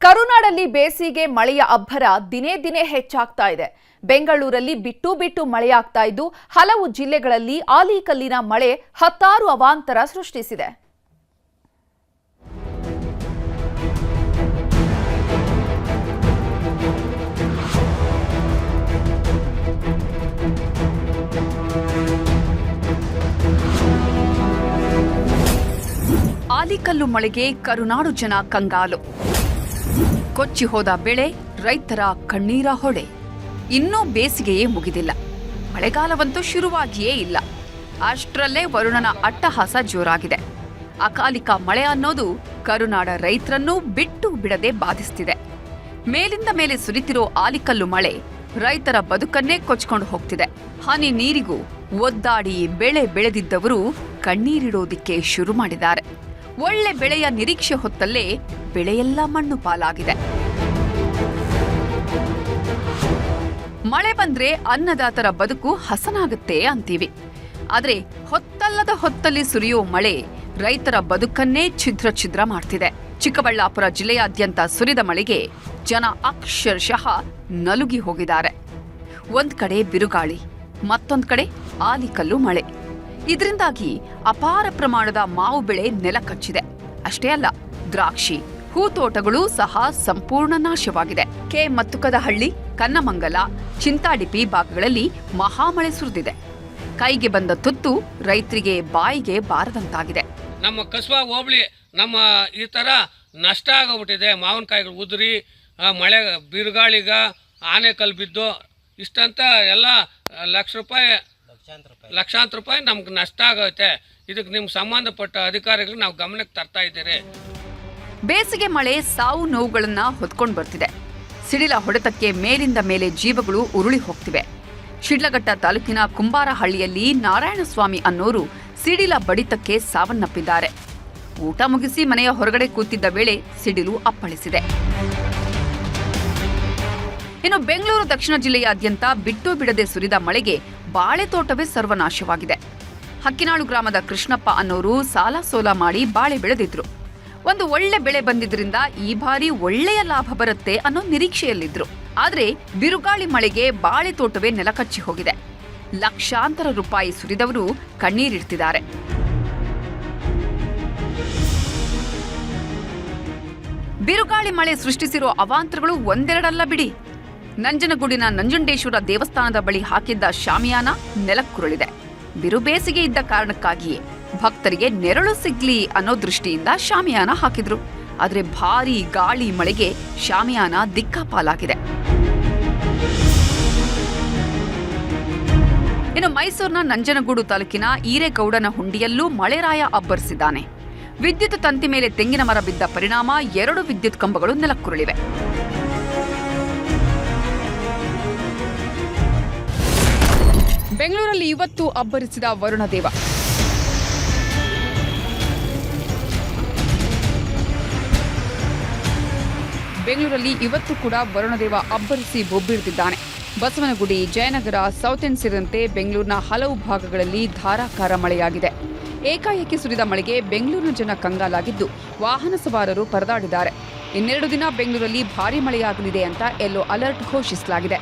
ಕರುನಾಡಲ್ಲಿ ಬೇಸಿಗೆ ಮಳೆಯ ಅಬ್ಬರ ದಿನೇ ದಿನೇ ಹೆಚ್ಚಾಗ್ತಾ ಇದೆ. ಬೆಂಗಳೂರಲ್ಲಿ ಬಿಟ್ಟು ಬಿಟ್ಟು ಮಳೆಯಾಗ್ತಾ ಇದ್ದು ಹಲವು ಜಿಲ್ಲೆಗಳಲ್ಲಿ ಆಲಿಕಲ್ಲಿನ ಮಳೆ ಹತ್ತಾರು ಅವಾಂತರ ಸೃಷ್ಟಿಸಿದೆ. ಆಲಿಕಲ್ಲು ಮಳೆಗೆ ಕರುನಾಡು ಜನ ಕಂಗಾಲು. ಕೊಚ್ಚಿ ಹೋದ ಬೆಳೆ, ರೈತರ ಕಣ್ಣೀರ ಹೊಡೆ. ಇನ್ನೂ ಬೇಸಿಗೆಯೇ ಮುಗಿದಿಲ್ಲ, ಮಳೆಗಾಲವಂತೂ ಶುರುವಾಗಿಯೇ ಇಲ್ಲ. ಅಷ್ಟರಲ್ಲೇ ವರುಣನ ಅಟ್ಟಹಾಸ ಜೋರಾಗಿದೆ. ಅಕಾಲಿಕ ಮಳೆ ಅನ್ನೋದು ಕರುನಾಡ ರೈತರನ್ನೂ ಬಿಟ್ಟು ಬಿಡದೆ ಬಾಧಿಸ್ತಿದೆ. ಮೇಲಿಂದ ಮೇಲೆ ಸುರಿತಿರೋ ಆಲಿಕಲ್ಲು ಮಳೆ ರೈತರ ಬದುಕನ್ನೇ ಕೊಚ್ಕೊಂಡು ಹೋಗ್ತಿದೆ. ಹನಿ ನೀರಿಗೂ ಒದ್ದಾಡಿ ಬೆಳೆ ಬೆಳೆದಿದ್ದವರು ಕಣ್ಣೀರಿಡೋದಿಕ್ಕೆ ಶುರು ಮಾಡಿದ್ದಾರೆ. ಒಳ್ಳೆ ಬೆಳೆಯ ನಿರೀಕ್ಷೆ ಹೊತ್ತಲ್ಲೇ ಬೆಳೆಯೆಲ್ಲ ಮಣ್ಣು ಪಾಲಾಗಿದೆ. ಮಳೆ ಬಂದ್ರೆ ಅನ್ನದಾತರ ಬದುಕು ಹಸನಾಗುತ್ತೆ ಅಂತೀವಿ. ಆದ್ರೆ ಹೊತ್ತಲ್ಲದ ಹೊತ್ತಲ್ಲಿ ಸುರಿಯೋ ಮಳೆ ರೈತರ ಬದುಕನ್ನೇ ಛಿದ್ರ ಛಿದ್ರ ಮಾಡ್ತಿದೆ. ಚಿಕ್ಕಬಳ್ಳಾಪುರ ಜಿಲ್ಲೆಯಾದ್ಯಂತ ಸುರಿದ ಮಳೆಗೆ ಜನ ಅಕ್ಷರಶಃ ನಲುಗಿ ಹೋಗಿದ್ದಾರೆ. ಒಂದ್ ಕಡೆ ಬಿರುಗಾಳಿ, ಮತ್ತೊಂದ್ ಕಡೆ ಆಲಿಕಲ್ಲು ಮಳೆ. ಇದರಿಂದಾಗಿ ಅಪಾರ ಪ್ರಮಾಣದ ಮಾವು ಬೆಳೆ ನೆಲ ಕಚ್ಚಿದೆ. ಅಷ್ಟೇ ಅಲ್ಲ, ದ್ರಾಕ್ಷಿ, ಹೂತೋಟಗಳು ಸಹ ಸಂಪೂರ್ಣ ನಾಶವಾಗಿದೆ. ಮತ್ತುಕದಹಳ್ಳಿ, ಕನ್ನಮಂಗಲ, ಚಿಂತಾಡಿಪಿ ಭಾಗಗಳಲ್ಲಿ ಮಹಾಮಳೆ ಸುರಿದಿದೆ. ಕೈಗೆ ಬಂದ ತುತ್ತು ರೈತರಿಗೆ ಬಾಯಿಗೆ ಬಾರದಂತಾಗಿದೆ. ನಮ್ಮ ಕಸ್ಬಾ ಹೋಬಳಿ ನಮ್ಮ ಈ ತರ ನಷ್ಟ ಆಗೋಗ್ಬಿಟ್ಟಿದೆ. ಮಾವಿನಕಾಯಿಗಳು ಉದುರಿ, ಮಳೆ ಬಿರುಗಾಳಿಗ ಆನೆಕಲ್ಲು ಬಿದ್ದು ಇಷ್ಟಂತ ಎಲ್ಲ ಲಕ್ಷಾಂತರ ರೂಪಾಯಿ ನಮ್ಗೆ ನಷ್ಟ ಆಗುತ್ತೆ. ಇದಕ್ಕೆ ನಿಮ್ಗೆ ಸಂಬಂಧಪಟ್ಟ ಅಧಿಕಾರಿಗಳು ನಾವು ಗಮನಕ್ಕೆ ತರ್ತಾ ಇದ್ದೀರಿ. ಬೇಸಿಗೆ ಮಳೆ ಸಾವು ನೋವುಗಳನ್ನ ಹೊತ್ಕೊಂಡು ಬರ್ತಿದೆ. ಸಿಡಿಲ ಹೊಡೆತಕ್ಕೆ ಮೇಲಿಂದ ಮೇಲೆ ಜೀವಗಳು ಉರುಳಿ ಹೋಗ್ತಿವೆ. ಶಿಡ್ಲಘಟ್ಟ ತಾಲೂಕಿನ ಕುಂಬಾರಹಳ್ಳಿಯಲ್ಲಿ ನಾರಾಯಣಸ್ವಾಮಿ ಅನ್ನೋರು ಸಿಡಿಲ ಬಡಿತಕ್ಕೆ ಸಾವನ್ನಪ್ಪಿದ್ದಾರೆ. ಊಟ ಮುಗಿಸಿ ಮನೆಯ ಹೊರಗಡೆ ಕೂತಿದ್ದ ವೇಳೆ ಸಿಡಿಲು ಅಪ್ಪಳಿಸಿದೆ. ಇನ್ನು ಬೆಂಗಳೂರು ದಕ್ಷಿಣ ಜಿಲ್ಲೆಯಾದ್ಯಂತ ಬಿಟ್ಟು ಬಿಡದೆ ಸುರಿದ ಮಳೆಗೆ ಬಾಳೆ ತೋಟವೇ ಸರ್ವನಾಶವಾಗಿದೆ. ಹಕ್ಕಿನಾಳು ಗ್ರಾಮದ ಕೃಷ್ಣಪ್ಪ ಅನ್ನೋರು ಸಾಲ ಸೋಲ ಮಾಡಿ ಬಾಳೆ ಬೆಳೆದಿದ್ರು. ಒಂದು ಒಳ್ಳೆ ಬೆಳೆ ಬಂದಿದ್ರಿಂದ ಈ ಬಾರಿ ಒಳ್ಳೆಯ ಲಾಭ ಬರುತ್ತೆ ಅನ್ನೋ ನಿರೀಕ್ಷೆಯಲ್ಲಿದ್ರು. ಆದ್ರೆ ಬಿರುಗಾಳಿ ಮಳೆಗೆ ಬಾಳೆ ತೋಟವೇ ನೆಲಕಚ್ಚಿ ಹೋಗಿದೆ. ಲಕ್ಷಾಂತರ ರೂಪಾಯಿ ಸುರಿದವರು ಕಣ್ಣೀರಿಡ್ತಿದ್ದಾರೆ. ಬಿರುಗಾಳಿ ಮಳೆ ಸೃಷ್ಟಿಸಿರೋ ಅವಾಂತರಗಳು ಒಂದೆರಡಲ್ಲ ಬಿಡಿ. ನಂಜನಗೂಡಿನ ನಂಜುಂಡೇಶ್ವರ ದೇವಸ್ಥಾನದ ಬಳಿ ಹಾಕಿದ್ದ ಶಾಮಿಯಾನ ನೆಲಕ್ಕುರುಳಿದೆ. ಬಿರು ಬೇಸಿಗೆ ಇದ್ದ ಕಾರಣಕ್ಕಾಗಿಯೇ ಭಕ್ತರಿಗೆ ನೆರಳು ಸಿಗ್ಲಿ ಅನ್ನೋ ದೃಷ್ಟಿಯಿಂದ ಶಾಮಿಯಾನ ಹಾಕಿದ್ರು. ಆದ್ರೆ ಭಾರೀ ಗಾಳಿ ಮಳೆಗೆ ಶಾಮಿಯಾನ ದಿಕ್ಕಾಪಾಲಾಗಿದೆ. ಇನ್ನು ಮೈಸೂರಿನ ನಂಜನಗೂಡು ತಾಲೂಕಿನ ಈರೇಗೌಡನ ಹುಂಡಿಯಲ್ಲೂ ಮಳೆರಾಯ ಅಬ್ಬರಿಸಿದ್ದಾನೆ. ವಿದ್ಯುತ್ ತಂತಿ ಮೇಲೆ ತೆಂಗಿನ ಮರ ಬಿದ್ದ ಪರಿಣಾಮ 2 ವಿದ್ಯುತ್ ಕಂಬಗಳು ನೆಲಕ್ಕುರುಳಿವೆ. ಬೆಂಗಳೂರಲ್ಲಿ ಇವತ್ತು ಅಬ್ಬರಿಸಿದ ವರುಣದೇವ. ಬೆಂಗಳೂರಲ್ಲಿ ಇವತ್ತು ಕೂಡ ವರುಣದೇವ ಅಬ್ಬರಿಸಿ ಬೊಬ್ಬಿಡ್ತಿದ್ದಾನೆ. ಬಸವನಗುಡಿ, ಜಯನಗರ, ಸೌತ್ ಎಂಡ್ ಸೇರಿದಂತೆ ಬೆಂಗಳೂರಿನ ಹಲವು ಭಾಗಗಳಲ್ಲಿ ಧಾರಾಕಾರ ಮಳೆಯಾಗಿದೆ. ಏಕಾಏಕಿ ಸುರಿದ ಮಳೆಗೆ ಬೆಂಗಳೂರಿನ ಜನ ಕಂಗಾಲಾಗಿದ್ದು ವಾಹನ ಸವಾರರು ಪರದಾಡಿದ್ದಾರೆ. 2 ದಿನ ಬೆಂಗಳೂರಲ್ಲಿ ಭಾರೀ ಮಳೆಯಾಗಲಿದೆ ಅಂತ ಯೆಲ್ಲೋ ಅಲರ್ಟ್ ಘೋಷಿಸಲಾಗಿದೆ.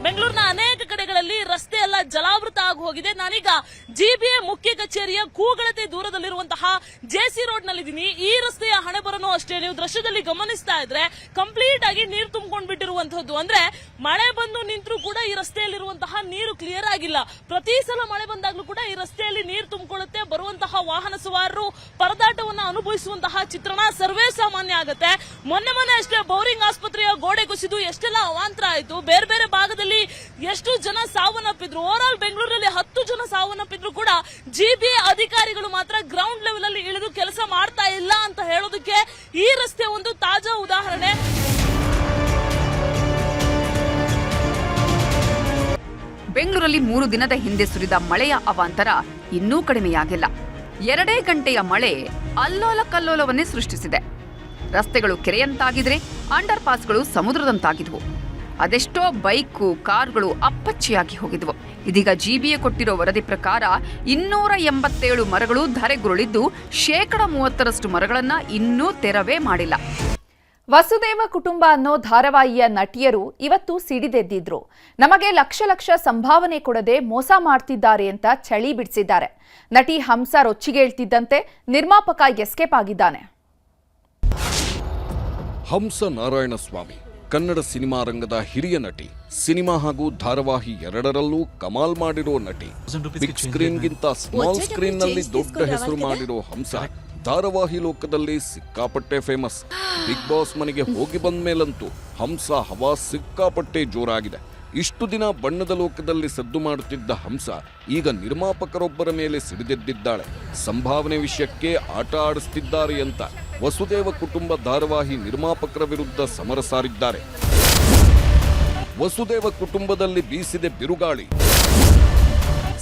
ಬೆಂಗಳೂರಿನ ಅನೇಕ ಕಡೆಗಳಲ್ಲಿ ರಸ್ತೆ ಎಲ್ಲ ಜಲಾವೃತ ಆಗಿ ಹೋಗಿದೆ. ನಾನೀಗ ಜಿಬಿಎ ಮುಖ್ಯ ಕಚೇರಿಯ ಕೂಗಳತೆ ದೂರದಲ್ಲಿರುವಂತಹ ಜೆಸಿ ರೋಡ್ ನಲ್ಲಿದ್ದೀನಿ. ಈ ರಸ್ತೆಯ ಹಣೆಬರನು ಅಷ್ಟೇ ನೀವು ದೃಶ್ಯದಲ್ಲಿ ಗಮನಿಸ್ತಾ ಇದ್ರೆ ಕಂಪ್ಲೀಟ್ ಆಗಿ ನೀರು ತುಂಬಿಕೊಂಡು ಬಿಟ್ಟಿರುವಂತಹದ್ದು. ಅಂದ್ರೆ ಮಳೆ ಬಂದು ನಿಂತರೂ ಕೂಡ ಈ ರಸ್ತೆಯಲ್ಲಿರುವಂತಹ ನೀರು ಕ್ಲಿಯರ್ ಆಗಿಲ್ಲ. ಪ್ರತಿ ಸಲ ಮಳೆ ಬಂದಾಗ್ಲೂ ಕೂಡ ಈ ರಸ್ತೆಯಲ್ಲಿ ನೀರು ತುಂಬಿಕೊಳ್ಳುತ್ತೆ. ಬರುವಂತಹ ವಾಹನ ಸವಾರರು ಪರದಾಟವನ್ನು ಅನುಭವಿಸುವಂತಹ ಚಿತ್ರಣ ಸರ್ವೇ ಸಾಮಾನ್ಯ ಆಗುತ್ತೆ. ಮೊನ್ನೆ ಅಷ್ಟೇ ಬೌರಿಂಗ್ ಆಸ್ಪತ್ರೆಯ ಗೋಡೆ ಕುಸಿದು ಎಷ್ಟೆಲ್ಲ ಅವಾಂತರ ಆಯ್ತು. ಬೇರೆ ಬೇರೆ ಭಾಗದಲ್ಲಿ ಎಷ್ಟು ಜನ ಸಾವನ್ನಪ್ಪಿದ್ರು. ಓವರ್ ಆಲ್ ಬೆಂಗಳೂರಲ್ಲಿ 10 ಜನ ಸಾವನ್ನಪ್ಪಿದ್ರು ಕೂಡ ಜಿಬಿಎ ಅಧಿಕಾರಿಗಳು ಮಾತ್ರ ಗ್ರೌಂಡ್ ಲೆವೆಲ್ ಅಲ್ಲಿ ಇಳಿದು ಕೆಲಸ ಮಾಡ್ತಾ ಇಲ್ಲ ಅಂತ ಹೇಳೋದಕ್ಕೆ ಈ ರಸ್ತೆ ಒಂದು ತಾಜಾ ಉದಾಹರಣೆ. ಬೆಂಗಳೂರಲ್ಲಿ 3 ದಿನದ ಹಿಂದೆ ಸುರಿದ ಮಳೆಯ ಅವಾಂತರ ಇನ್ನೂ ಕಡಿಮೆಯಾಗಿಲ್ಲ. 2 ಗಂಟೆಯ ಮಳೆ ಅಲ್ಲೋಲ ಕಲ್ಲೋಲವನ್ನೇ ಸೃಷ್ಟಿಸಿದೆ. ರಸ್ತೆಗಳು ಕೆರೆಯಂತಾಗಿದ್ರೆ ಅಂಡರ್ ಪಾಸ್ಗಳು ಸಮುದ್ರದಂತಾಗಿದ್ವು. ಅದೆಷ್ಟೋ ಬೈಕು, ಕಾರುಗಳು ಅಪ್ಪಚ್ಚಿಯಾಗಿ ಹೋಗಿದ್ವು. ಇದೀಗ ಜಿಬಿಎ ಕೊಟ್ಟಿರೋ ವರದಿ ಪ್ರಕಾರ 287 ಮರಗಳು ಧರೆಗುರುಳಿದ್ದು 30% ಮರಗಳನ್ನ ಇನ್ನೂ ತೆರವೇ ಮಾಡಿಲ್ಲ. ವಸುದೇವ ಕುಟುಂಬ ಅನ್ನೋ ಧಾರಾವಾಹಿಯ ನಟಿಯರು ಇವತ್ತು ಸಿಡಿದೆದ್ದಿದ್ರು. ನಮಗೆ ಲಕ್ಷ ಲಕ್ಷ ಸಂಭಾವನೆ ಕೊಡದೆ ಮೋಸ ಮಾಡ್ತಿದ್ದಾರೆ ಅಂತ ಚಳಿ ಬಿಡಿಸಿದ್ದಾರೆ. ನಟಿ ಹಂಸ ರೊಚ್ಚಿಗೇಳ್ತಿದ್ದಂತೆ ನಿರ್ಮಾಪಕ ಎಸ್ಕೇಪ್ ಆಗಿದ್ದಾನೆ. ಹಂಸ ನಾರಾಯಣಸ್ವಾಮಿ ಕನ್ನಡ ಸಿನಿಮಾ ರಂಗದ ಹಿರಿಯ ನಟಿ. ಸಿನಿಮಾ ಹಾಗೂ ಧಾರಾವಾಹಿ ಎರಡರಲ್ಲೂ ಕಮಾಲ್ ಮಾಡಿರೋ ನಟಿ. ಬಿಗ್ ಸ್ಕ್ರೀನ್ಗಿಂತ ಸ್ಮಾಲ್ ಸ್ಕ್ರೀನ್ ನಲ್ಲಿ ದೊಡ್ಡ ಹೆಸರು ಮಾಡಿರೋ ಹಂಸ ಧಾರಾವಾಹಿ ಲೋಕದಲ್ಲಿ ಸಿಕ್ಕಾಪಟ್ಟೆ ಫೇಮಸ್. ಬಿಗ್ ಬಾಸ್ ಮನೆಗೆ ಹೋಗಿ ಬಂದ ಮೇಲಂತೂ ಹಂಸ ಹವಾ ಸಿಕ್ಕಾಪಟ್ಟೆ ಜೋರಾಗಿದೆ. ಇಷ್ಟು ದಿನ ಬಣ್ಣದ ಲೋಕದಲ್ಲಿ ಸದ್ದು ಮಾಡುತ್ತಿದ್ದ ಹಂಸ ಈಗ ನಿರ್ಮಾಪಕರೊಬ್ಬರ ಮೇಲೆ ಸಿಡಿದೆದ್ದಿದ್ದಾಳೆ. ಸಂಭಾವನೆ ವಿಷಯಕ್ಕೆ ಆಟ ಆಡಿಸ್ತಿದ್ದಾರೆ ಅಂತ ವಸುದೇವ ಕುಟುಂಬ ಧಾರಾವಾಹಿ ನಿರ್ಮಾಪಕರ ವಿರುದ್ಧ ಸಮರ ಸಾರಿದ್ದಾರೆ. ವಸುದೇವ ಕುಟುಂಬದಲ್ಲಿ ಬೀಸಿದೆ ಬಿರುಗಾಳಿ.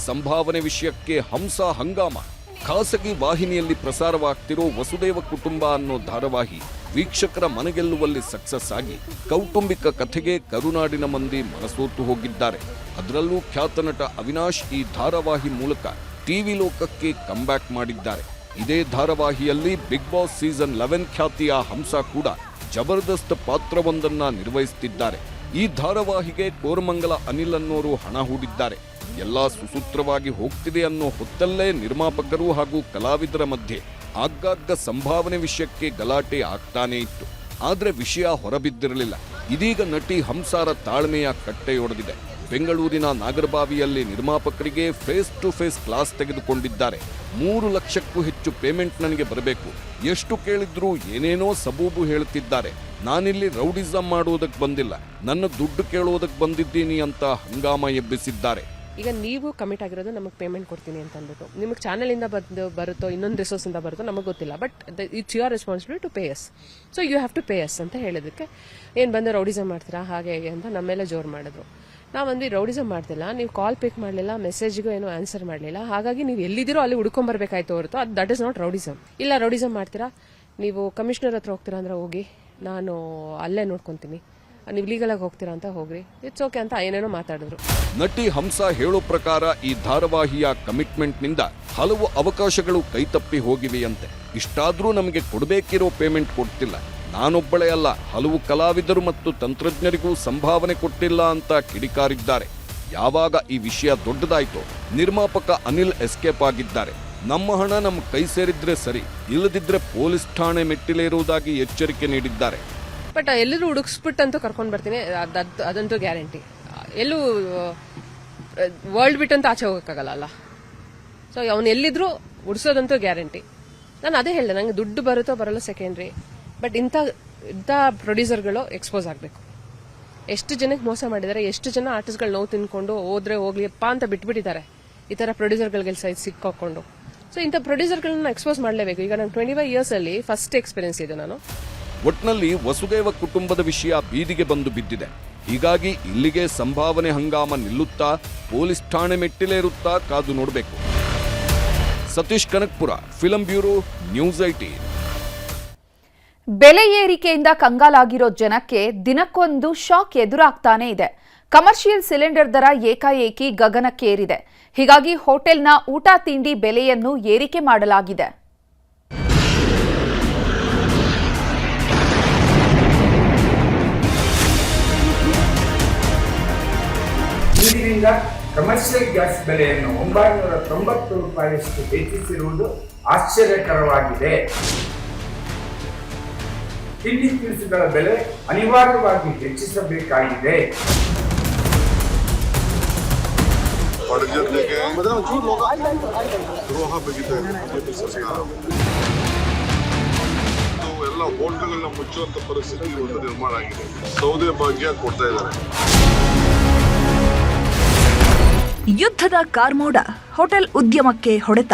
ಸಂಭಾವನೆ ವಿಷಯಕ್ಕೆ ಹಂಸ ಹಂಗಾಮ. ಖಾಸಗಿ ವಾಹಿನಿಯಲ್ಲಿ ಪ್ರಸಾರವಾಗ್ತಿರೋ ವಸುದೇವ ಕುಟುಂಬ ಅನ್ನೋ ಧಾರಾವಾಹಿ ವೀಕ್ಷಕರ ಮನಗೆಲ್ಲುವಲ್ಲಿ ಸಕ್ಸಸ್ ಆಗಿ ಕೌಟುಂಬಿಕ ಕಥೆಗೆ ಕರುನಾಡಿನ ಮಂದಿ ಮನಸೋತು ಹೋಗಿದ್ದಾರೆ. ಅದರಲ್ಲೂ ಖ್ಯಾತ ನಟ ಅವಿನಾಶ್ ಈ ಧಾರಾವಾಹಿ ಮೂಲಕ ಟಿವಿ ಲೋಕಕ್ಕೆ ಕಂಬ್ಯಾಕ್ ಮಾಡಿದ್ದಾರೆ. ಇದೇ ಧಾರಾವಾಹಿಯಲ್ಲಿ ಬಿಗ್ ಬಾಸ್ ಸೀಸನ್ 11 ಖ್ಯಾತಿಯ ಹಂಸ ಕೂಡ ಜಬರ್ದಸ್ತ್ ಪಾತ್ರವೊಂದನ್ನ ನಿರ್ವಹಿಸುತ್ತಿದ್ದಾರೆ. ಈ ಧಾರಾವಾಹಿಗೆ ಕೋರಮಂಗಲ ಅನಿಲ್ ಅನ್ನೋರು ಹಣ ಹೂಡಿದ್ದಾರೆ. ಎಲ್ಲಾ ಸುಸೂತ್ರವಾಗಿ ಹೋಗ್ತಿದೆ ಅನ್ನೋ ಹೊತ್ತಲ್ಲೇ ನಿರ್ಮಾಪಕರು ಹಾಗೂ ಕಲಾವಿದರ ಮಧ್ಯೆ ಆಗಾಗ ಸಂಭಾವನೆ ವಿಷಯಕ್ಕೆ ಗಲಾಟೆ ಆಗ್ತಾನೇ ಇತ್ತು. ಆದ್ರೆ ವಿಷಯ ಹೊರಬಿದ್ದಿರಲಿಲ್ಲ. ಇದೀಗ ನಟಿ ಹಂಸಾರ ತಾಳ್ಮೆಯ ಕಟ್ಟೆಯೊಡೆದಿದೆ. ಬೆಂಗಳೂರಿನ ನಾಗರಬಾವಿಯಲ್ಲಿ ನಿರ್ಮಾಪಕರಿಗೆ ಫೇಸ್ ಟು ಫೇಸ್ ಕ್ಲಾಸ್ ತೆಗೆದುಕೊಂಡಿದ್ದಾರೆ. 3 ಲಕ್ಷಕ್ಕೂ ಹೆಚ್ಚು ಪೇಮೆಂಟ್ ನನಗೆ ಬರಬೇಕು, ಎಷ್ಟು ಕೇಳಿದ್ರೂ ಏನೇನೋ ಸಬೂಬು ಹೇಳುತ್ತಿದ್ದಾರೆ. ನಾನಿಲ್ಲಿ ರೌಡಿಸಂ ಮಾಡೋದಕ್ಕೆ ಬಂದಿಲ್ಲ, ನನ್ನ ದುಡ್ಡು ಕೇಳೋದಕ್ಕೆ ಬಂದಿದ್ದೀನಿ ಅಂತ ಹಂಗಾಮ ಎಬ್ಬಿಸಿದ್ದಾರೆ. ಈಗ ನೀವು ಕಮಿಟ್ ಆಗಿರೋದು ನಮಗೆ ಪೇಮೆಂಟ್ ಕೊಡ್ತೀನಿ ಅಂತ ಅಂದ್ಬಿಟ್ಟು ನಿಮಗೆ ಚಾನಲಿಂದ ಬರುತ್ತೋ ಇನ್ನೊಂದು ರಿಸೋರ್ಸಿಂದ ಬರುತ್ತೋ ನಮಗೆ ಗೊತ್ತಿಲ್ಲ, but it's your responsibility to pay us, so you have to pay us ಅಂತ ಹೇಳಿದಕ್ಕೆ ಏನು ಬಂದು ರೌಡಿಸಮ್ ಮಾಡ್ತೀರಾ ಹಾಗೆ ಹೇಗೆ ಅಂತ ನಮ್ಮೆಲ್ಲ ಜೋರು ಮಾಡಿದ್ರು. ನಾವಂದು ರೌಡಿಸಮ್ ಮಾಡ್ತಿಲ್ಲ, ನೀವು ಕಾಲ್ ಪಿಕ್ ಮಾಡಲಿಲ್ಲ, ಮೆಸೇಜ್ಗೂ ಏನೂ ಆನ್ಸರ್ ಮಾಡಲಿಲ್ಲ, ಹಾಗಾಗಿ ನೀವು ಎಲ್ಲಿದ್ದೀರೋ ಅಲ್ಲಿ ಹುಡ್ಕೊಂಬರ್ಬೇಕಾಯ್ತು ಹೊರತು ಅದು ದಟ್ ಇಸ್ ನಾಟ್ ರೌಡಿಸಮ್. ಇಲ್ಲ ರೌಡಿಸಮ್ ಮಾಡ್ತೀರಾ, ನೀವು ಕಮಿಷನರ್ ಹತ್ರ ಹೋಗ್ತೀರಾ ಅಂದ್ರೆ ಹೋಗಿ, ನಾನು ಅಲ್ಲೇ ನೋಡ್ಕೊತೀನಿ, ನೀವು ಲೀಗಲಾಗಿ ಹೋಗ್ತೀರಾ ಅಂತ ಹೋಗ್ರಿ, ಇಟ್ಸ್ ಓಕೆ ಅಂತ ಏನೇನೋ ಮಾತಾಡಿದ್ರು. ನಟಿ ಹಂಸ ಹೇಳೋ ಪ್ರಕಾರ ಈ ಧಾರಾವಾಹಿಯ ಕಮಿಟ್ಮೆಂಟ್ನಿಂದ ಹಲವು ಅವಕಾಶಗಳು ಕೈತಪ್ಪಿ ಹೋಗಿವೆಯಂತೆ. ಇಷ್ಟಾದ್ರೂ ನಮಗೆ ಕೊಡಬೇಕಿರೋ ಪೇಮೆಂಟ್ ಕೊಡ್ತಿಲ್ಲ. ನಾನೊಬ್ಬಳೇ ಅಲ್ಲ, ಹಲವು ಕಲಾವಿದರು ಮತ್ತು ತಂತ್ರಜ್ಞರಿಗೂ ಸಂಭಾವನೆ ಕೊಟ್ಟಿಲ್ಲ ಅಂತ ಕಿಡಿಕಾರಿದ್ದಾರೆ. ಯಾವಾಗ ಈ ವಿಷಯ ದೊಡ್ಡದಾಯ್ತೋ ನಿರ್ಮಾಪಕ ಅನಿಲ್ ಎಸ್ಕೇಪ್ ಆಗಿದ್ದಾರೆ. ನಮ್ಮ ಹಣ ನಮ್ಮ ಕೈ ಸೇರಿದ್ರೆ ಸರಿ, ಇಲ್ಲದಿದ್ರೆ ಪೊಲೀಸ್ ಠಾಣೆ ಮೆಟ್ಟಿಲೇರುವುದಾಗಿ ಎಚ್ಚರಿಕೆ ನೀಡಿದ್ದಾರೆ. ಬಟ್ ಎಲ್ಲರೂ ಹುಡುಕ್ಸ್ಬಿಟ್ಟಂತೂ ಕರ್ಕೊಂಡು ಬರ್ತೀನಿ, ಅದಂತೂ ಗ್ಯಾರಂಟಿ. ಎಲ್ಲೂ ವರ್ಲ್ಡ್ ಬಿಟ್ಟಂತೂ ಆಚೆ ಹೋಗೋಕ್ಕಾಗಲ್ಲ ಅಲ್ಲ. ಸೊ ಅವನು ಎಲ್ಲಿದ್ರು ಉಡ್ಸೋದಂತೂ ಗ್ಯಾರಂಟಿ. ನಾನು ಅದೇ ಹೇಳಿದೆ, ನಂಗೆ ದುಡ್ಡು ಬರುತ್ತೋ ಬರಲ್ಲ ಸೆಕೆಂಡ್ರಿ, ಬಟ್ ಇಂಥ ಪ್ರೊಡ್ಯೂಸರ್ಗಳು ಎಕ್ಸ್ಪೋಸ್ ಆಗಬೇಕು. ಎಷ್ಟು ಜನಕ್ಕೆ ಮೋಸ ಮಾಡಿದ್ದಾರೆ, ಎಷ್ಟು ಜನ ಆರ್ಟಿಸ್ಟ್ಗಳು ನೋವು ತಿನ್ಕೊಂಡು ಹೋದ್ರೆ ಹೋಗ್ಲಿಪ್ಪ ಅಂತ ಬಿಟ್ಬಿಟ್ಟಿದ್ದಾರೆ ಈ ಥರ ಪ್ರೊಡ್ಯೂಸರ್ಗಳಿಗೆ ಸಿಕ್ಕಾಕೊಂಡು. ಸೊ ಇಂಥ ಪ್ರೊಡ್ಯೂಸರ್ಗಳನ್ನ ಎಕ್ಸ್ಪೋಸ್ ಮಾಡಲೇಬೇಕು. ಈಗ ನಾನು 25 ಇಯರ್ಸ್ ಅಲ್ಲಿ ಫಸ್ಟ್ ಎಕ್ಸ್ಪೀರಿಯನ್ಸ್ ಇದೆ ನಾನು. ಒಟ್ನಲ್ಲಿ ವಸುದೇವ ಕುಟುಂಬದ ವಿಷಯ ಬೀದಿಗೆ ಬಂದು ಬಿದ್ದಿದೆ. ಹೀಗಾಗಿ ಇಲ್ಲಿಗೆ ಸಂಭಾವನೆ ಹಂಗಾಮ ನಿಲ್ಲುತ್ತಾ, ಪೊಲೀಸ್ ಠಾಣೆ ಮೆಟ್ಟಿಲೇರುತ್ತಾ ಕಾದು ನೋಡಬೇಕು. Satish Kanakpura, film bureau, news 18. ಬೆಲೆ ಏರಿಕೆಯಿಂದ ಕಂಗಾಲಾಗಿರೋ ಜನಕ್ಕೆ ದಿನಕ್ಕೊಂದು ಶಾಕ್ ಎದುರಾಗ್ತಾನೆ ಇದೆ. ಕಮರ್ಷಿಯಲ್ ಸಿಲಿಂಡರ್ ದರ ಏಕಾಏಕಿ ಗಗನಕ್ಕೇರಿದೆ. ಹೀಗಾಗಿ ಹೋಟೆಲ್ನ ಊಟ ತಿಂಡಿ ಬೆಲೆಯನ್ನು ಏರಿಕೆ ಮಾಡಲಾಗಿದೆ. ಇಂದಿನಿಂದ ಕಮರ್ಷಿಯಲ್ ಗ್ಯಾಸ್ ಬೆಲೆಯನ್ನು 990 ರೂಪಾಯಿಯಷ್ಟು ಹೆಚ್ಚಿಸಿರುವುದು ಆಶ್ಚರ್ಯಕರವಾಗಿದೆ. ತಿಂಡಿ ತಿನಿಸುಗಳ ಬೆಲೆ ಅನಿವಾರ್ಯವಾಗಿ ಹೆಚ್ಚಿಸಬೇಕಾಗಿದೆ. ಎಲ್ಲ ಹೋಟೆಲ್ಗಳನ್ನ ಮುಚ್ಚುವಂತ ಪರಿಸ್ಥಿತಿ ನಿರ್ಮಾಣ ಆಗಿದೆ. ಸೌದೆ ಭಾಗ್ಯ ಕೊಡ್ತಾ ಇದ್ದಾರೆ. ಯುದ್ಧದ ಕಾರ್ಮೋಡ, ಹೋಟೆಲ್ ಉದ್ಯಮಕ್ಕೆ ಹೊಡೆತ.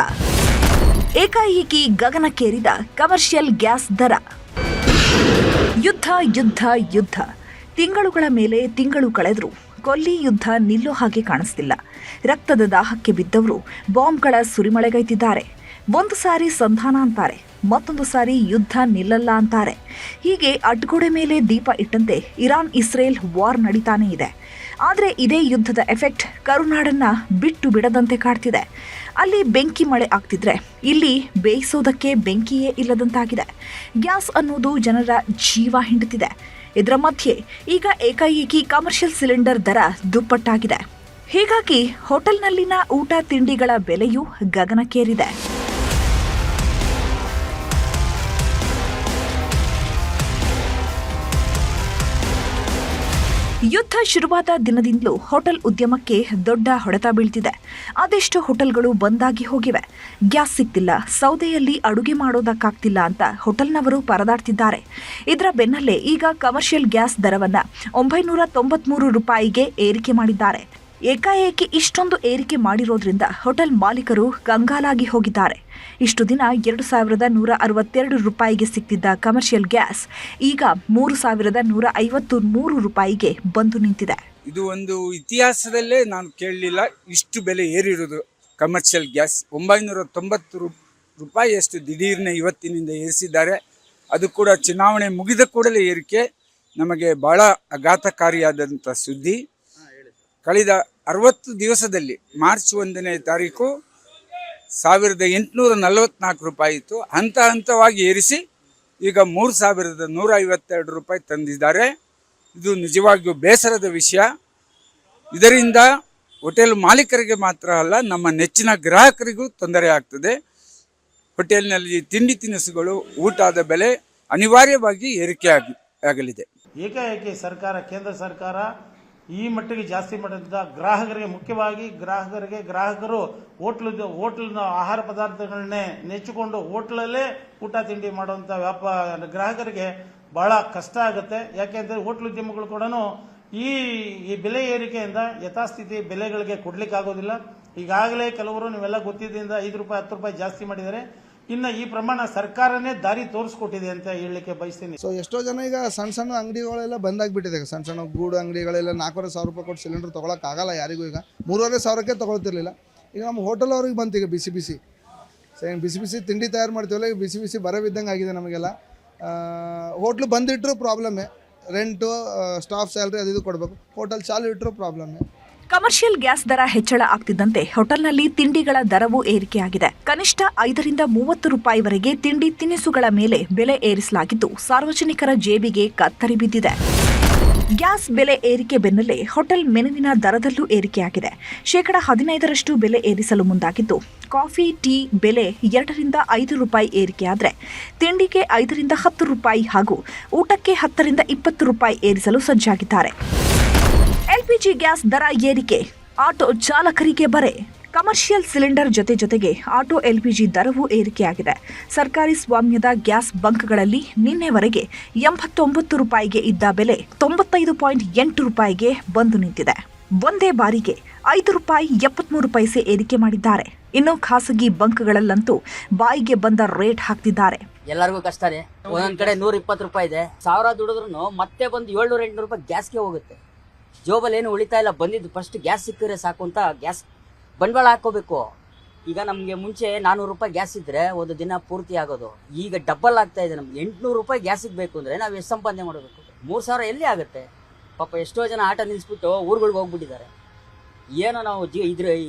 ಏಕಾಏಕಿ ಗಗನಕ್ಕೇರಿದ ಕಮರ್ಷಿಯಲ್ ಗ್ಯಾಸ್ ದರ. ಯುದ್ಧ ಯುದ್ಧ ಯುದ್ಧ, ತಿಂಗಳುಗಳ ಮೇಲೆ ತಿಂಗಳು ಕಳೆದರೂ ಕೊಲ್ಲಿ ಯುದ್ಧ ನಿಲ್ಲೋ ಹಾಗೆ ಕಾಣಿಸ್ತಿಲ್ಲ. ರಕ್ತದ ದಾಹಕ್ಕೆ ಬಿದ್ದವರು ಬಾಂಬ್ಗಳ ಸುರಿಮಳೆಗೈತಿದ್ದಾರೆ. ಒಂದು ಸಾರಿ ಸಂಧಾನ ಅಂತಾರೆ, ಮತ್ತೊಂದು ಸಾರಿ ಯುದ್ಧ ನಿಲ್ಲಲ್ಲ ಅಂತಾರೆ. ಹೀಗೆ ಅಡ್ಗೋಡೆ ಮೇಲೆ ದೀಪ ಇಟ್ಟಂತೆ ಇರಾನ್ ಇಸ್ರೇಲ್ ವಾರ್ ನಡೀತಾನೇ ಇದೆ. ಆದರೆ ಇದೇ ಯುದ್ಧದ ಎಫೆಕ್ಟ್ ಕರುನಾಡನ್ನ ಬಿಟ್ಟು ಬಿಡದಂತೆ ಕಾಡ್ತಿದೆ. ಅಲ್ಲಿ ಬೆಂಕಿ ಮಳೆ ಆಗ್ತಿದ್ರೆ ಇಲ್ಲಿ ಬೇಯಿಸೋದಕ್ಕೆ ಬೆಂಕಿಯೇ ಇಲ್ಲದಂತಾಗಿದೆ. ಗ್ಯಾಸ್ ಅನ್ನೋದು ಜನರ ಜೀವ ಹಿಂಡುತ್ತಿದೆ. ಇದರ ಮಧ್ಯೆ ಈಗ ಏಕಾಏಕಿ ಕಮರ್ಷಿಯಲ್ ಸಿಲಿಂಡರ್ ದರ ದುಪ್ಪಟ್ಟಾಗಿದೆ. ಹೀಗಾಗಿ ಹೋಟೆಲ್ನಲ್ಲಿನ ಊಟ ತಿಂಡಿಗಳ ಬೆಲೆಯೂ ಗಗನಕ್ಕೇರಿದೆ. ಯುದ್ಧ ಶುರುವಾದ ದಿನದಿಂದಲೂ ಹೋಟೆಲ್ ಉದ್ಯಮಕ್ಕೆ ದೊಡ್ಡ ಹೊಡೆತ ಬೀಳ್ತಿದೆ. ಅದೆಷ್ಟು ಹೋಟೆಲ್ಗಳು ಬಂದಾಗಿ ಹೋಗಿವೆ. ಗ್ಯಾಸ್ ಸಿಗ್ತಿಲ್ಲ, ಸೌದೆಯಲ್ಲಿ ಅಡುಗೆ ಮಾಡೋದಕ್ಕಾಗ್ತಿಲ್ಲ ಅಂತ ಹೋಟೆಲ್ನವರು ಪರದಾಡ್ತಿದ್ದಾರೆ. ಇದರ ಬೆನ್ನಲ್ಲೇ ಈಗ ಕಮರ್ಷಿಯಲ್ ಗ್ಯಾಸ್ ದರವನ್ನು 993 ರೂಪಾಯಿಗೆ ಏರಿಕೆ ಮಾಡಿದ್ದಾರೆ. ಏಕಾಏಕಿ ಇಷ್ಟೊಂದು ಏರಿಕೆ ಮಾಡಿರೋದ್ರಿಂದ ಹೋಟೆಲ್ ಮಾಲೀಕರು ಕಂಗಾಲಾಗಿ ಹೋಗಿದ್ದಾರೆ. ಇಷ್ಟು ದಿನ 2162 ರೂಪಾಯಿಗೆ ಸಿಗ್ತಿದ್ದ ಕಮರ್ಷಿಯಲ್ ಗ್ಯಾಸ್ ಈಗ 3153 ರೂಪಾಯಿಗೆ ಬಂದು ನಿಂತಿದೆ. ಇದು ಒಂದು ಇತಿಹಾಸದಲ್ಲೇ ನಾನು ಕೇಳಲಿಲ್ಲ ಇಷ್ಟು ಬೆಲೆ ಏರಿರೋದು. ಕಮರ್ಷಿಯಲ್ ಗ್ಯಾಸ್ 990 ರೂಪಾಯಿಯಷ್ಟು ದಿಢೀರ್ನೆ ಇವತ್ತಿನಿಂದ ಏರಿಸಿದ್ದಾರೆ. ಅದು ಕೂಡ ಚುನಾವಣೆ ಮುಗಿದ ಕೂಡಲೇ ಏರಿಕೆ ನಮಗೆ ಬಹಳ ಆಘಾತಕಾರಿಯಾದಂಥ ಸುದ್ದಿ. ಕಳೆದ 60 ದಿವಸದಲ್ಲಿ ಮಾರ್ಚ್ 1ನೇ ತಾರೀಕು 1844 ರೂಪಾಯಿ ಇತ್ತು. ಹಂತವಾಗಿ ಏರಿಸಿ ಈಗ 3152 ರೂಪಾಯಿ ತಂದಿದ್ದಾರೆ. ಇದು ನಿಜವಾಗಿಯೂ ಬೇಸರದ ವಿಷಯ. ಇದರಿಂದ ಹೋಟೆಲ್ ಮಾಲೀಕರಿಗೆ ಮಾತ್ರ ಅಲ್ಲ, ನಮ್ಮ ನೆಚ್ಚಿನ ಗ್ರಾಹಕರಿಗೂ ತೊಂದರೆ ಆಗ್ತದೆ. ಹೋಟೆಲ್ನಲ್ಲಿ ತಿಂಡಿ ತಿನಿಸುಗಳು, ಊಟದ ಬೆಲೆ ಅನಿವಾರ್ಯವಾಗಿ ಏರಿಕೆ ಆಗಲಿದೆ. ಏಕಾಏಕಿ ಸರ್ಕಾರ, ಕೇಂದ್ರ ಸರ್ಕಾರ ಈ ಮಟ್ಟಿಗೆ ಜಾಸ್ತಿ ಮಾಡಿದ ಗ್ರಾಹಕರಿಗೆ, ಮುಖ್ಯವಾಗಿ ಗ್ರಾಹಕರು ಹೋಟ್ಲಿನ ಆಹಾರ ಪದಾರ್ಥಗಳನ್ನೇ ನೆಚ್ಚಿಕೊಂಡು ಹೋಟ್ಲಲ್ಲೇ ಊಟ ತಿಂಡಿ ಮಾಡುವಂಥ ಗ್ರಾಹಕರಿಗೆ ಬಹಳ ಕಷ್ಟ ಆಗುತ್ತೆ. ಯಾಕೆಂದರೆ ಹೋಟ್ಲ್ ಉದ್ಯಮಗಳು ಕೂಡ ಈ ಬೆಲೆ ಏರಿಕೆಯಿಂದ ಯಥಾಸ್ಥಿತಿ ಬೆಲೆಗಳಿಗೆ ಕೊಡ್ಲಿಕ್ಕಾಗೋದಿಲ್ಲ. ಈಗಾಗಲೇ ಕೆಲವರು ನೀವೆಲ್ಲ ಗೊತ್ತಿದ್ದರಿಂದ 5 ರೂಪಾಯಿ 10 ರೂಪಾಯಿ ಜಾಸ್ತಿ ಮಾಡಿದ್ದಾರೆ. ಇನ್ನು ಈ ಪ್ರಮಾಣ ಸರ್ಕಾರನೇ ದಾರಿ ತೋರಿಸ್ಕೊಟ್ಟಿದೆ ಅಂತ ಹೇಳಲಿಕ್ಕೆ ಬಯಸ್ತೀನಿ. ಸೊ ಎಷ್ಟೋ ಜನ ಈಗ ಸಣ್ಣ ಅಂಗಡಿಗಳೆಲ್ಲ ಬಂದಾಗ್ಬಿಟ್ಟಿದೆ. ಸಣ್ಣ ಗೂಡು ಅಂಗಡಿಗಳೆಲ್ಲ 4,500 ರೂಪಾಯಿ ಕೊಟ್ಟು ಸಿಲಿಂಡರ್ ತೊಗೊಳಕ್ಕಾಗಲ್ಲ ಯಾರಿಗೂ. ಈಗ 3,500ಕ್ಕೆ ತೊಗೊಳ್ತಿರ್ಲಿಲ್ಲ. ಈಗ ನಮ್ಮ ಹೋಟೆಲ್ ಅವ್ರಿಗೆ ಬಂತು ಈಗ ಬಿಸಿ ಬಿಸಿ ತಿಂಡಿ ತಯಾರು ಮಾಡ್ತೀವಲ್ಲ, ಈಗ ಬಿಸಿ ಬರವಿದ್ದಂಗೆ ಆಗಿದೆ ನಮಗೆಲ್ಲ. ಹೋಟ್ಲು ಬಂದಿಟ್ಟರು ಪ್ರಾಬ್ಲಮ್ಮೇ, ರೆಂಟು, ಸ್ಟಾಫ್ ಸ್ಯಾಲ್ರಿ ಅದು ಇದು ಕೊಡಬೇಕು. ಹೋಟೆಲ್ ಚಾಲು ಇಟ್ಟರು ಪ್ರಾಬ್ಲಮ್ಮೇ. ಕಮರ್ಷಿಯಲ್ ಗ್ಯಾಸ್ ದರ ಹೆಚ್ಚಳ ಆಗ್ತಿದ್ದಂತೆ ಹೋಟೆಲ್ನಲ್ಲಿ ತಿಂಡಿಗಳ ದರವೂ ಏರಿಕೆಯಾಗಿದೆ. ಕನಿಷ್ಠ 5 ರಿಂದ 30 ರೂಪಾಯಿವರೆಗೆ ತಿಂಡಿ ತಿನಿಸುಗಳ ಮೇಲೆ ಬೆಲೆ ಏರಿಸಲಾಗಿದ್ದು ಸಾರ್ವಜನಿಕರ ಜೇಬಿಗೆ ಕತ್ತರಿ ಬಿದ್ದಿದೆ. ಗ್ಯಾಸ್ ಬೆಲೆ ಏರಿಕೆ ಬೆನ್ನಲ್ಲೇ ಹೋಟೆಲ್ ಮೆನುವಿನ ದರದಲ್ಲೂ ಏರಿಕೆಯಾಗಿದೆ. 15% ಬೆಲೆ ಏರಿಸಲು ಮುಂದಾಗಿದ್ದು ಕಾಫಿ, ಟೀ ಬೆಲೆ 2 ರಿಂದ 5 ರೂಪಾಯಿ ಏರಿಕೆಯಾದರೆ ತಿಂಡಿಗೆ 5 ರಿಂದ 10 ರೂಪಾಯಿ ಹಾಗೂ ಊಟಕ್ಕೆ 10 ರಿಂದ 20 ರೂಪಾಯಿ ಏರಿಸಲು ಸಜ್ಜಾಗಿದ್ದಾರೆ. ಎಲ್ಪಿಜಿ ಗ್ಯಾಸ್ ದರ ಏರಿಕೆ ಆಟೋ ಚಾಲಕರಿಗೆ ಬರೆ. ಕಮರ್ಷಿಯಲ್ ಸಿಲಿಂಡರ್ ಜೊತೆಗೆ ಆಟೋ ಎಲ್ಪಿಜಿ ದರವೂ ಏರಿಕೆಯಾಗಿದೆ. ಸರ್ಕಾರಿ ಸ್ವಾಮ್ಯದ ಗ್ಯಾಸ್ ಬಂಕ್ಗಳಲ್ಲಿ ನಿನ್ನೆವರೆಗೆ 89 ರೂಪಾಯಿಗೆ ಇದ್ದ ಬೆಲೆ 95.8 ರೂಪಾಯಿಗೆ ಬಂದು ನಿಂತಿದೆ. ಒಂದೇ ಬಾರಿಗೆ 5 ರೂಪಾಯಿ 73 ಪೈಸೆ ಏರಿಕೆ ಮಾಡಿದ್ದಾರೆ. ಇನ್ನು ಖಾಸಗಿ ಬಂಕ್ಗಳಲ್ಲಂತೂ ಬಾಯಿಗೆ ಬಂದ ರೇಟ್ ಹಾಕ್ತಿದ್ದಾರೆ. ಎಲ್ಲರಿಗೂ ಕಷ್ಟನೇ. ಒಂದೊಂದ್ ಕಡೆ 120 ರೂಪಾಯಿ ಇದೆ. 1000 ದುಡಿದ್ರು ಮತ್ತೆ ಬಂದು 700-800 ರೂಪಾಯಿ ಗ್ಯಾಸ್ಗೆ ಹೋಗುತ್ತೆ. ಜೋಬಲ್ಲಿ ಏನು ಉಳಿತಾ ಇಲ್ಲ. ಬಂದಿದ್ದು ಫಸ್ಟ್ ಗ್ಯಾಸ್ ಸಿಕ್ಕರೆ ಸಾಕು ಅಂತ ಗ್ಯಾಸ್ ಬಂಡವಾಳ ಹಾಕೋಬೇಕು. ಈಗ ನಮಗೆ ಮುಂಚೆ 400 ರೂಪಾಯಿ ಗ್ಯಾಸ್ ಇದ್ರೆ ಒಂದು ದಿನ ಪೂರ್ತಿ ಆಗೋದು. ಈಗ ಡಬಲ್ ಆಗ್ತಾ ಇದೆ. ನಮ್ಗೆ 800 ರೂಪಾಯಿ ಗ್ಯಾಸ್ ಸಿಗಬೇಕು ಅಂದರೆ ನಾವು ಎಷ್ಟು ಸಂಪಾದನೆ ಮಾಡಬೇಕು? 3000 ಎಲ್ಲಿ ಆಗುತ್ತೆ? ಪಾಪ ಎಷ್ಟೋ ಜನ ಆಟ ನಿಲ್ಲಿಸ್ಬಿಟ್ಟು ಊರುಗಳಿಗೆ ಹೋಗ್ಬಿಟ್ಟಿದ್ದಾರೆ. ಏನೋ ನಾವು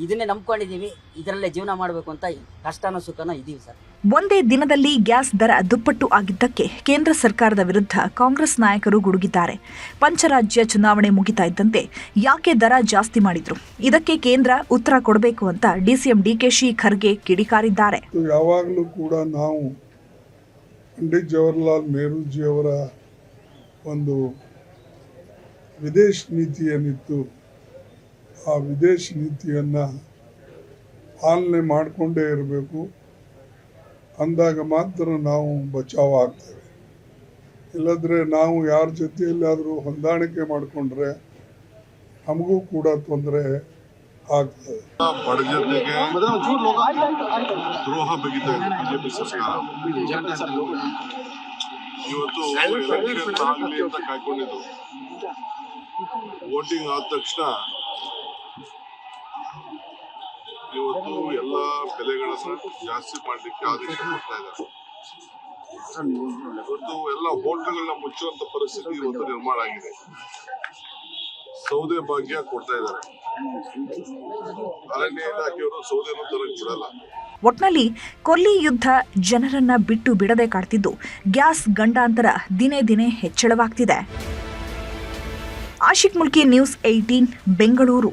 ಇದನ್ನೇ ನಂಬ್ಕೊಂಡಿದ್ದೀವಿ, ಇದರಲ್ಲೇ ಜೀವನ ಮಾಡಬೇಕು ಅಂತ ಕಷ್ಟನೋ ಸುಖನೋ ಇದೀವಿ ಸರ್. ಒಂದೇ ದಿನದಲ್ಲಿ ಗ್ಯಾಸ್ ದರ ದುಪ್ಪಟ್ಟು ಆಗಿದ್ದಕ್ಕೆ ಕೇಂದ್ರ ಸರ್ಕಾರದ ವಿರುದ್ಧ ಕಾಂಗ್ರೆಸ್ ನಾಯಕರು ಗುಡುಗಿದ್ದಾರೆ. ಪಂಚರಾಜ್ಯ ಚುನಾವಣೆ ಮುಗಿತಾ ಇದ್ದಂತೆ ಯಾಕೆ ದರ ಜಾಸ್ತಿ ಮಾಡಿದ್ರು, ಇದಕ್ಕೆ ಕೇಂದ್ರ ಉತ್ತರ ಕೊಡಬೇಕು ಅಂತ ಡಿಸಿಎಂ ಡಿಕೆಶಿ ಖರ್ಗೆ ಕಿಡಿಕಾರಿದ್ದಾರೆ. ಯಾವಾಗಲೂ ಕೂಡ ನಾವು ಪಂಡಿತ್ ಜವಾಹರ್ಲಾಲ್ ನೆಹರೂಜಿ ಅವರ ಒಂದು ವಿದೇಶ ನೀತಿ ಏನಿತ್ತು, ಆ ವಿದೇಶ ನೀತಿಯನ್ನು ಪಾಲನೆ ಮಾಡಿಕೊಂಡೇ ಇರಬೇಕು. ಅಂದಾಗ ಮಾತ್ರ ನಾವು ಬಚಾವ್ ಆಗ್ತೇವೆ. ಇಲ್ಲದ್ರೆ ನಾವು ಯಾರ ಜೊತೆಯಲ್ಲಾದರೂ ಹೊಂದಾಣಿಕೆ ಮಾಡಿಕೊಂಡ್ರೆ ನಮಗೂ ಕೂಡ ತೊಂದರೆ ಆಗ್ತದೆ. ಬಡಜನರಿಗೆ ದ್ರೋಹ ಬಗೆದ ಬಿಜೆಪಿ ಸರ್ಕಾರ ಇವತ್ತು ಎಲೆಕ್ಷನ್ ಆಗಲಿ ಅಂತ ಕಾಯ್ಕೊಂಡಿದ್ದು. ವೋಟಿಂಗ್ ಆದ ತಕ್ಷಣ ಇವತ್ತು ಎಲ್ಲ ಬೆಲೆಗಳನ್ನು ಜಾಸ್ತಿ ಮಾಡಲಿಕ್ಕೆ ಆದೇಶ ಕೊಡ್ತಾ ಇದ್ದಾರೆ. ಇವತ್ತು ಎಲ್ಲ ಹೋಟೆಲ್ಗಳನ್ನ ಮುಚ್ಚುವಂತ ಪರಿಸ್ಥಿತಿ ಇವತ್ತು ನಿರ್ಮಾಣ ಆಗಿದೆ. ಸೌದೆ ಭಾಗ್ಯ ಕೊಡ್ತಾ ಇದ್ದಾರೆ. ಅರಣ್ಯ ಇಲಾಖೆಯವರು ಸೌದೆನೂ ತರಕ್ ಬಿಡಲ್ಲ. ಒಟ್ನಲ್ಲಿ ಕೊಲ್ಲಿ ಯುದ್ಧ ಜನರನ್ನ ಬಿಟ್ಟು ಬಿಡದೆ ಕಾಡ್ತಿದ್ದು ಗ್ಯಾಸ್ ಗಂಡಾಂತರ ದಿನೇ ದಿನೇ ಹೆಚ್ಚಳವಾಗ್ತಿದೆ. ಆಶಿಕ್ ಮುಲ್ಕಿ, ನ್ಯೂಸ್ 18, ಬೆಂಗಳೂರು.